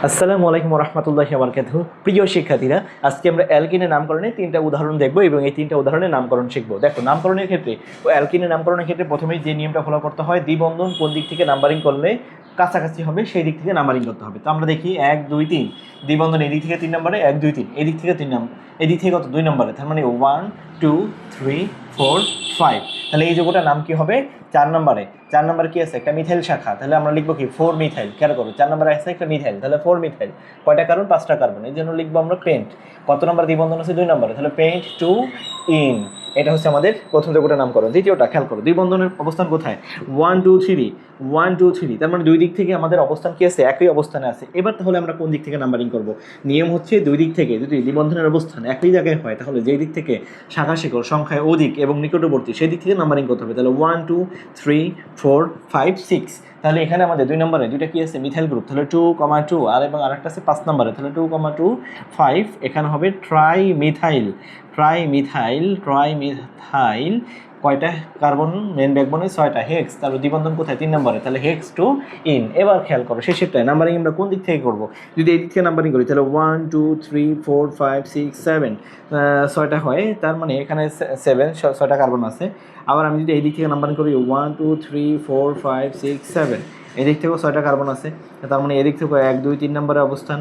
আসসালামু আলাইকুম রহমতুল্লাহি ওয়া বারাকাতুহু। প্রিয় শিক্ষার্থীরা, আজকে আমরা অ্যালকিনের নামকরণে তিনটা উদাহরণ দেখব এবং এই তিনটা উদাহরণের নামকরণ শিখব। দেখো, নামকরণের ক্ষেত্রে অ্যালকিনের নামকরণের ক্ষেত্রে প্রথমেই যে নিয়মটা ফলো করতে হয়, দ্বিবন্ধন কোন দিক থেকে নাম্বারিং করলে কাছাকাছি হবে সেই দিক থেকে নাম্বারিং করতে হবে। তো আমরা দেখি 1 2 3, দ্বিবন্ধন এদিক থেকে 3 নম্বরে, 1 2 3 এদিক থেকে 3 নম্বর, এদিক থেকে কত 2 নম্বরে, তার মানে 1 2 3 4 5। তাহলে এই যোগটার নাম কি হবে? 4 নম্বরে। 4 নম্বরে কি আছে? একটা মিথাইল শাখা। তাহলে আমরা লিখবো কি 4 মিথাইল। খেয়াল করো, 4 নম্বরে আছে একটা মিথাইল, তাহলে 4 মিথাইল। কয়টা কার্বন? 5টা কার্বন। এই জন্য লিখবো আমরা পেন্ট। কত নম্বর দ্বিবন্ধন আছে? 2 নম্বরে, তাহলে পেন্ট 2 ইন। এটা হচ্ছে আমাদের প্রথম যোগটার নামকরণ। দ্বিতীয়টা খেয়াল করো, দ্বিবন্ধনের অবস্থান কোথায়? 1 2 3 1 2 3, তার মানে দুই দিক থেকে আমাদের অবস্থান কি আছে? একই অবস্থানে আছে। এবার তাহলে আমরা কোন দিক থেকে নাম্বারিং করব? নিয়ম হচ্ছে দুই দিক থেকে যদি দ্বিবন্ধনের অবস্থান একই জায়গায় হয়, তাহলে যেই দিক থেকে শাখা শিকড় সংখ্যায় অধিক এবং নিকটবর্তী সেই দিক থেকে নাম্বারিং করতে হবে। তাহলে 1 2 3 4 5 6। তাহলে এখানে আমাদের 2 নম্বরে দুইটা কি আছে? মিথাইল গ্রুপ, তাহলে 2 2, আর এবং আরেকটা আছে 5 নম্বরে, তাহলে 2 2 5। এখানে হবে ট্রাই মিথাইল। কয়টা কার্বন? মেন ব্যাকবোনে 6টা। হেক্স, তাহলে দ্বিবন্ধন কোথায়? 3 নম্বরে, তাহলে হেক্স 2 ইন। এবার খেয়াল করো, শেষেরটায় নাম্বারিং আমরা কোন দিক থেকে করব? যদি এই দিক থেকে নাম্বারিং করি তাহলে 1 2 3 4 5 6 7, 6টা হয়, তার মানে এখানে 7, 6টা কার্বন আছে। আবার আমি যদি এই দিক থেকে নাম্বারিং করি 1 2 3 4 5 6 7, এই দিক থেকেও 6টা কার্বন আছে, তার মানে এদিক থেকে 1 2 3 নম্বরের অবস্থান,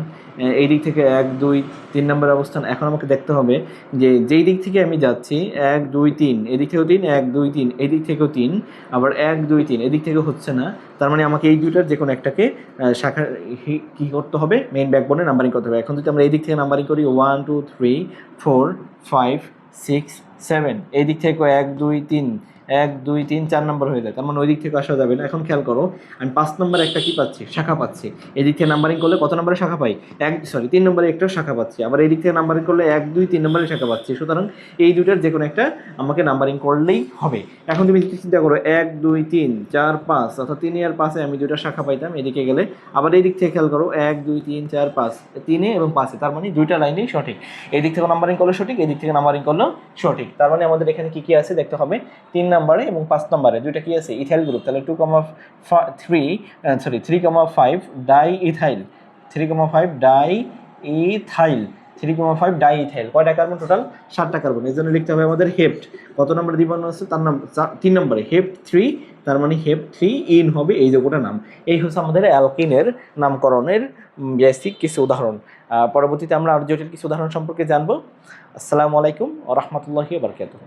এই দিক থেকে 1 2 3 নম্বরের অবস্থান। এখন আমাকে দেখতে হবে যে যেই দিক থেকে আমি যাচ্ছি 1 2 3, এদিক থেকেও 3, 1 2 3 এদিক থেকেও 3, আবার 1 2 3 এদিক থেকেও হচ্ছে না। তার মানে আমাকে এই দুইটার যে কোনো একটাকে শাখা কী করতে হবে? মেইন ব্যাকবোনে নাম্বারিং করতে হবে। এখন যদি আমরা এই দিক থেকে নাম্বারিং করি 1 2 3 4 5 6 7, এই দিক থেকে 1 2 3 1 2 3 4 নম্বর হয়ে যায়, তার মানে ওই দিক থেকে আসা যাবে না। এখন খেয়াল করো, আমি 5 নম্বরে একটা কি পাচ্ছি? শাখা পাচ্ছি। এদিক থেকে নাম্বারিং করলে কত নম্বরে শাখা পাই? 3 নম্বরে একটা শাখা পাচ্ছি। আবার এই দিক থেকে নাম্বারিং করলে 1 2 3 নম্বরে শাখা পাচ্ছি। সুতরাং এই দুইটার যে কোনো একটা আমাকে নাম্বারিং করলেই হবে। এখন তুমি চিন্তা করো 1 2 3 4 5, অর্থাৎ 3 আর 5-এ আমি দুইটা শাখা পাইতাম এদিকে গেলে। আবার এই দিক থেকে খেয়াল করো 1 2 3 4 5, 3 এবং 5-এ, তার মানে দুইটা লাইনেই সঠিক। এই দিক থেকে নাম্বারিং করলে সঠিক, এই দিক থেকে নাম্বারিং করলেও সঠিক। তার মানে আমাদের এখানে কি কি আছে দেখতে হবে? 3 নম্বরে এবং 5 নম্বরে দুইটা কি আছে? ইথাইল গ্রুপ, তাহলে 3 5 ডাই ইথাইল, 3 5 ডাই ইথাইল। কয়টা কার্বন টোটাল? 7টা কার্বন। এই জন্য লিখতে হবে আমাদের হেপ্ট। কত নম্বর দ্বিবন্ধন আছে? তার নাম 3 নম্বরে, হেপ্ট 3, তার মানে হেপ্ট 3 ইন হবে এই যোগটার নাম। এই হচ্ছে আমাদের অ্যালকিনের নামকরণের বেসিক কিছু উদাহরণ। পরবর্তীতে আমরা আর জটিল কিছু উদাহরণ সম্পর্কে জানবো। আসসালামু আলাইকুম ওয়া রাহমাতুল্লাহি ওয়া বারাকাতুহু।